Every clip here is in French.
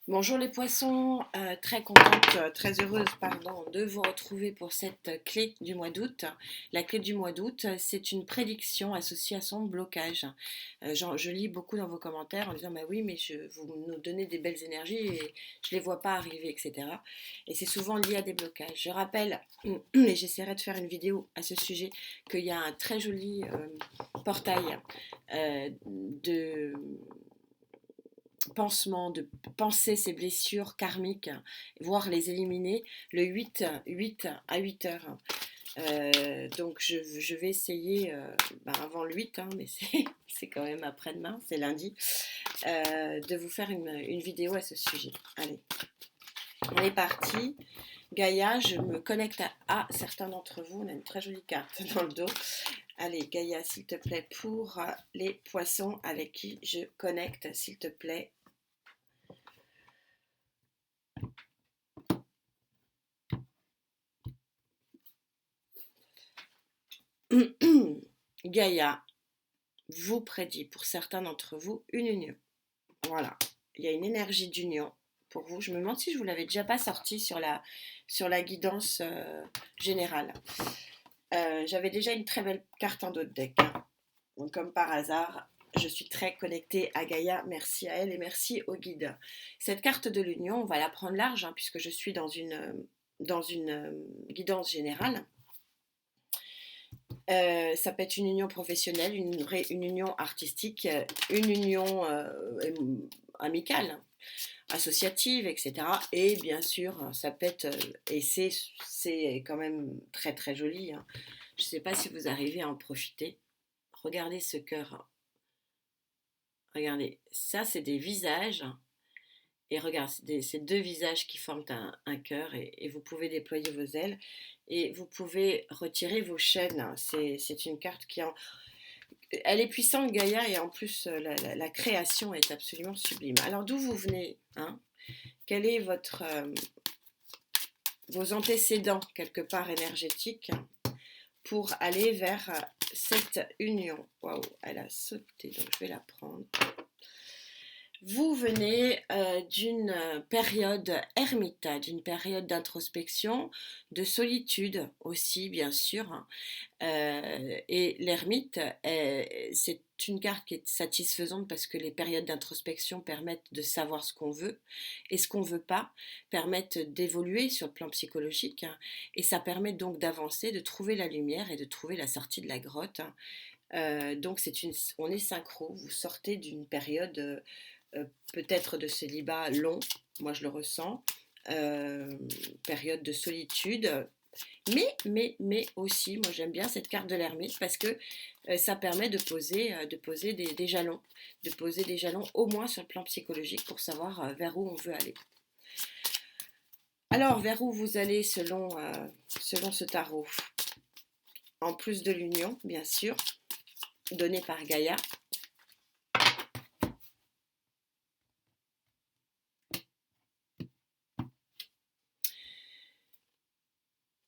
Bonjour les poissons, très contente, très heureuse, pardon, de vous retrouver pour cette clé du mois d'août. La clé du mois d'août, c'est une prédiction associée à son blocage. Je lis beaucoup dans vos commentaires en disant bah oui, mais vous nous donnez des belles énergies et je les vois pas arriver, etc. Et c'est souvent lié à des blocages. Je rappelle, et j'essaierai de faire une vidéo à ce sujet, qu'il y a un très joli portail de pansement, de penser ces blessures karmiques, voire les éliminer, le 8 à 8 heures. Donc je vais essayer, avant le 8, hein, mais c'est quand même après-demain, c'est lundi, de vous faire une vidéo à ce sujet. Allez, on est parti. Gaïa, je me connecte à certains d'entre vous. On a une très jolie carte dans le dos. Allez, Gaïa, s'il te plaît, pour les poissons avec qui je connecte, s'il te plaît. Gaïa vous prédit pour certains d'entre vous une union. Voilà, il y a une énergie d'union pour vous. Je me demande si je vous l'avais déjà pas sorti sur la guidance générale. J'avais déjà une très belle carte en dos de deck. Donc, comme par hasard, je suis très connectée à Gaïa. Merci à elle et merci au guide. Cette carte de l'union, on va la prendre large puisque je suis dans une guidance générale. Ça peut être une union professionnelle, une union artistique, une union amicale, associative, etc. Et bien sûr, ça peut être, et c'est quand même très très joli. Je ne sais pas si vous arrivez à en profiter. Regardez ce cœur. Regardez, ça c'est des visages. Et regarde, c'est deux visages qui forment un cœur et vous pouvez déployer vos ailes et vous pouvez retirer vos chaînes. C'est une carte elle est puissante, Gaïa, et en plus, la création est absolument sublime. Alors, d'où vous venez, hein? Quel est vos antécédents, quelque part énergétiques, pour aller vers cette union? Waouh, elle a sauté, donc je vais la prendre. Vous venez d'une période ermita, d'une période d'introspection, de solitude aussi, bien sûr. Et l'ermite, c'est une carte qui est satisfaisante parce que les périodes d'introspection permettent de savoir ce qu'on veut et ce qu'on ne veut pas, permettent d'évoluer sur le plan psychologique, et ça permet donc d'avancer, de trouver la lumière et de trouver la sortie de la grotte. Donc on est synchro, vous sortez d'une période peut-être de célibat long, moi je le ressens, euh, période de solitude, mais aussi, moi j'aime bien cette carte de l'ermite parce que ça permet de poser des jalons, de poser des jalons au moins sur le plan psychologique pour savoir vers où on veut aller. Alors, vers où vous allez selon ce tarot? En plus de l'union, bien sûr, donnée par Gaïa.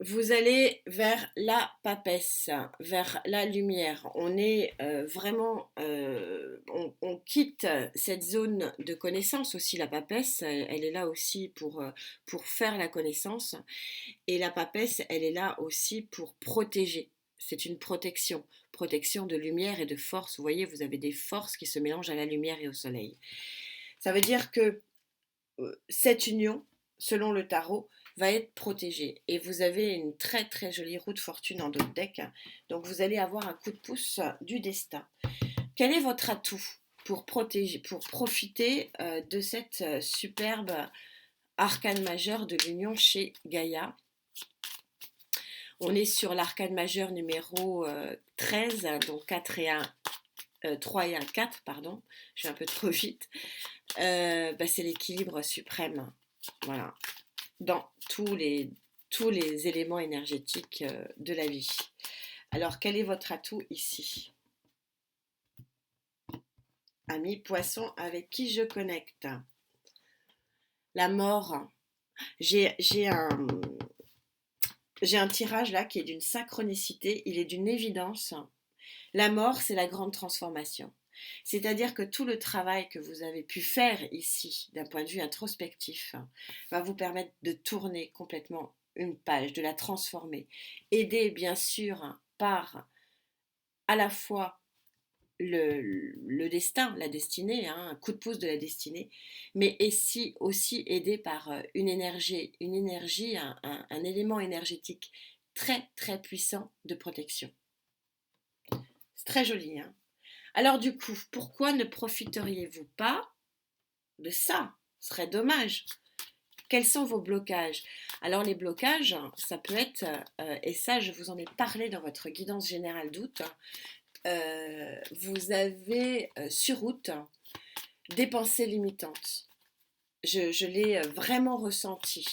Vous allez vers la papesse, vers la lumière. On est vraiment, on quitte cette zone de connaissance aussi. La papesse, elle est là aussi pour faire la connaissance. Et la papesse, elle est là aussi pour protéger. C'est une protection, protection de lumière et de force. Vous voyez, vous avez des forces qui se mélangent à la lumière et au soleil. Ça veut dire que cette union, selon le tarot, va être protégée. Et vous avez une très très jolie roue de fortune en dos de deck. Donc vous allez avoir un coup de pouce du destin. Quel est votre atout pour profiter de cette superbe arcane majeure de l'union chez Gaïa? On est sur l'arcane majeure numéro 13, donc 4 et 1, 3 et 1, 4, pardon, je suis un peu trop vite. C'est l'équilibre suprême. Voilà, dans tous les éléments énergétiques de la vie. Alors, quel est votre atout ici? Ami poisson avec qui je connecte. La mort. J'ai un tirage là qui est d'une synchronicité, il est d'une évidence. La mort, c'est la grande transformation. C'est-à-dire que tout le travail que vous avez pu faire ici, d'un point de vue introspectif, va vous permettre de tourner complètement une page, de la transformer. Aidé bien sûr par à la fois le destin, la destinée, hein, un coup de pouce de la destinée, mais aussi aidé par une énergie, un élément énergétique très très puissant de protection. C'est très joli, hein. Alors du coup, pourquoi ne profiteriez-vous pas de ça? Ce serait dommage. Quels sont vos blocages? Alors les blocages, ça peut être, et ça je vous en ai parlé dans votre guidance générale d'août, vous avez sur route des pensées limitantes. Je l'ai vraiment ressenti.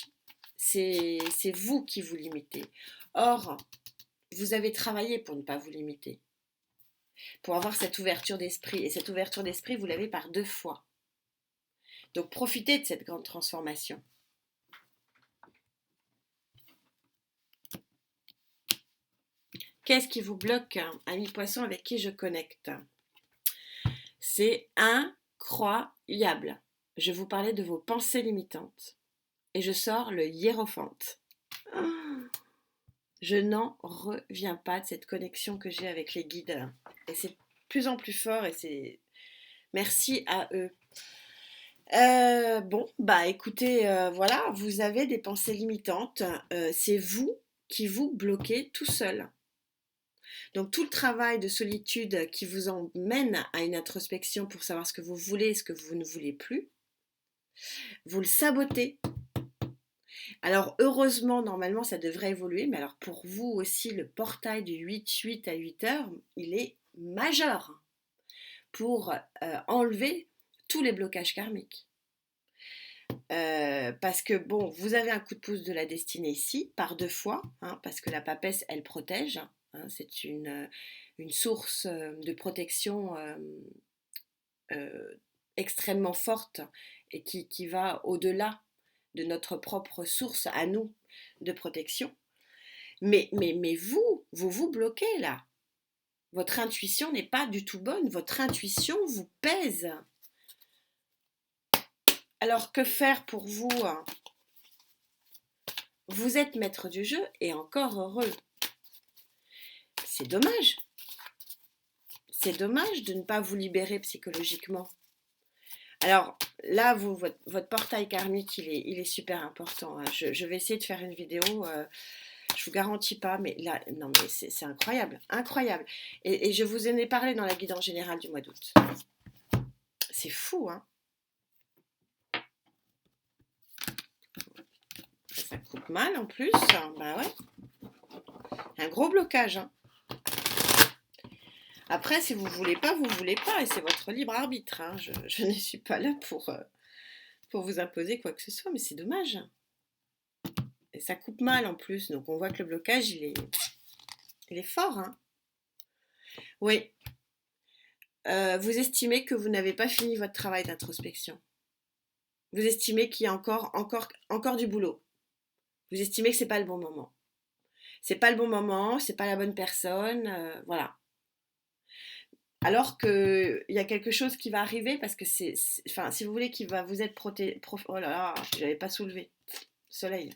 C'est vous qui vous limitez. Or, vous avez travaillé pour ne pas vous limiter, pour avoir cette ouverture d'esprit. Et cette ouverture d'esprit, vous l'avez par 2 fois. Donc profitez de cette grande transformation. Qu'est-ce qui vous bloque, ami poisson avec qui je connecte? C'est incroyable. Je vous parlais de vos pensées limitantes. Et je sors le hiérophante. Je n'en reviens pas de cette connexion que j'ai avec les guides. Et c'est de plus en plus fort et c'est... Merci à eux. Bon, bah écoutez, voilà, vous avez des pensées limitantes. C'est vous qui vous bloquez tout seul. Donc tout le travail de solitude qui vous emmène à une introspection pour savoir ce que vous voulez et ce que vous ne voulez plus, vous le sabotez. Alors heureusement, normalement ça devrait évoluer, mais alors pour vous aussi, le portail du 8-8 à 8 heures, il est majeur pour enlever tous les blocages karmiques. Parce que bon, vous avez un coup de pouce de la destinée ici, par 2 fois, hein, parce que la papesse, elle protège, hein, c'est une source de protection extrêmement forte et qui va au-delà de notre propre source à nous de protection. Mais vous bloquez là. Votre intuition n'est pas du tout bonne. Votre intuition vous pèse. Alors que faire pour vous? Vous êtes maître du jeu et encore heureux. C'est dommage. C'est dommage de ne pas vous libérer psychologiquement. Alors là, votre portail karmique, il est super important. Hein. Je vais essayer de faire une vidéo. Je vous garantis pas, mais là, non, mais c'est incroyable, incroyable. Et je vous en ai parlé dans la guidance générale du mois d'août. C'est fou, hein. Ça coupe mal en plus. Bah ouais. Un gros blocage, hein. Après, si vous voulez pas, vous voulez pas, et c'est votre libre arbitre. Hein. Je ne suis pas là pour vous imposer quoi que ce soit, mais c'est dommage. Et ça coupe mal en plus, donc on voit que le blocage, il est fort. Hein. Oui. Vous estimez que vous n'avez pas fini votre travail d'introspection. Vous estimez qu'il y a encore du boulot. Vous estimez que c'est pas le bon moment. C'est pas le bon moment, c'est pas la bonne personne, voilà. Alors qu'il y a quelque chose qui va arriver parce que enfin, si vous voulez, qui va vous être oh là là, je n'avais pas soulevé. Soleil.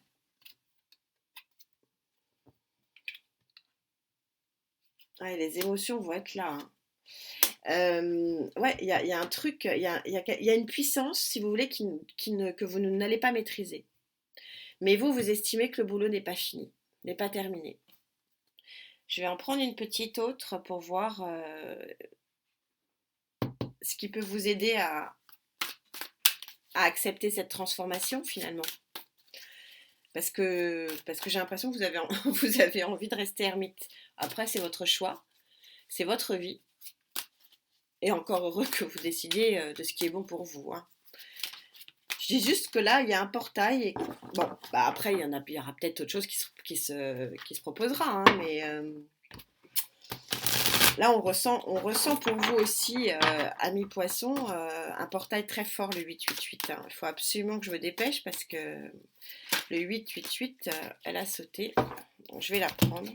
Ouais, les émotions vont être là. Hein. Ouais, il y a un truc, il y a une puissance, si vous voulez, que vous n'allez pas maîtriser. Mais vous estimez que le boulot n'est pas fini, n'est pas terminé. Je vais en prendre une petite autre pour voir ce qui peut vous aider à accepter cette transformation finalement. Parce que j'ai l'impression que vous avez envie de rester ermite. Après, c'est votre choix, c'est votre vie. Et encore heureux que vous décidiez de ce qui est bon pour vous. Hein. Je dis juste que là, il y a un portail. Et... Bon, bah après, il y aura peut-être autre chose qui se proposera. Hein, mais là, on ressent pour vous aussi, amis poissons, un portail très fort, le 888. Hein. Il faut absolument que je me dépêche parce que le 888, elle a sauté. Donc, je vais la prendre.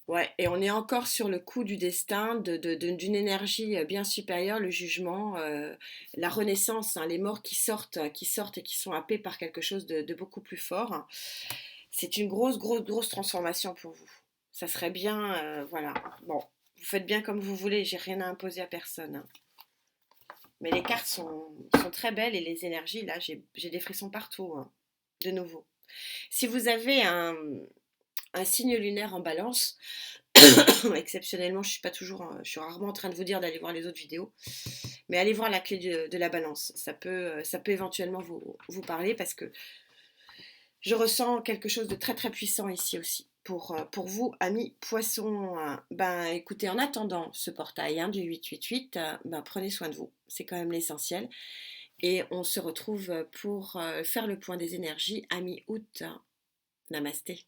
Ouais, et on est encore sur le coup du destin, d'une énergie bien supérieure, le jugement, la renaissance, hein, les morts qui sortent et qui sont happés par quelque chose de beaucoup plus fort. C'est une grosse transformation pour vous. Ça serait bien, voilà. Bon, vous faites bien comme vous voulez, j'ai rien à imposer à personne, hein. Mais les cartes sont très belles et les énergies, là, j'ai des frissons partout, hein, de nouveau. Si vous avez un signe lunaire en balance, exceptionnellement, je suis pas toujours, je suis rarement en train de vous dire d'aller voir les autres vidéos, mais allez voir la clé de la balance. Ça peut éventuellement vous parler parce que je ressens quelque chose de très puissant ici aussi. Pour vous, amis poissons, ben écoutez, en attendant ce portail hein, du 888, ben, prenez soin de vous, c'est quand même l'essentiel. Et on se retrouve pour faire le point des énergies à mi-août. Namasté.